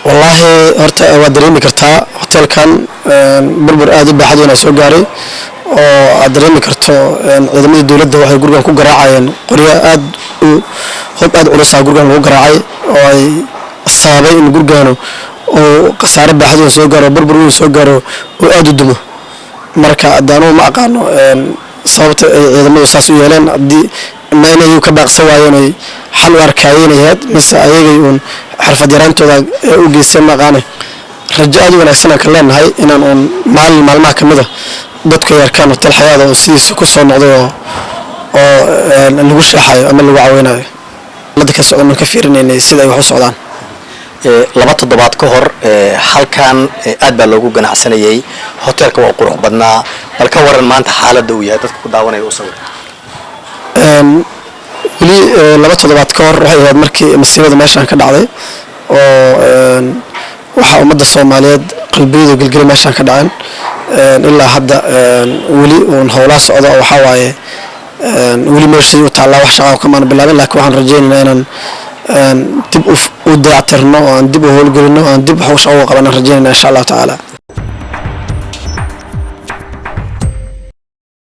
والله horta waa dareemi kartaa hotelkan burbur aad u baaxad weyn soo gaaray oo aad dareemi karto ciidamada dawladda waxay gurigan ku garaacayeen qoryo aad u hub aad culus ah gurigan lagu garaacay oo ay sababay in guriganu oo qasaare baaxad weyn soo gaaro burbur weyn soo gaaro oo aad u dumo marka adaanu ma aqaano sababta ay ciidamadu saas u yeeleen hadii maanay ka baaqsan waayeen xal warkaayeenayd mise ayagay uun xirfad yaraantooda u geysteen maqaane rajo aad u wanaagsan ka leenahay inaan uun maalmaha kamida dadku yarkaan hotel xayaada oo si ku soo noqday oo lagu shaaxayo ama lagu caawinayo dadka socodna ka fiirinayna sida ay wax u socdaan laba toddobaad ka hor halkan aad baa loogu ganacsanayay hotelka waa qurux badnaa balka waran maanta xaaladda uu yahay dadka ku daawanaya u sawir wali laba toddobaad ka hor waxay ahayd markii masiibada meeshan ka dhacday oo waxa ummadda Soomaaliyeed qalbiyada galgal meeshan ka dhaceen ilaa hadda wali oo howla socdo waxa waaye wali meeshii u taala wax shaqo kama bilaabin laakiin waxaan rajaynaynaa inaan dib u dayactirno oo dib u howlgelino oo dib u shaqo qabanno rajaynayna insha Allah taala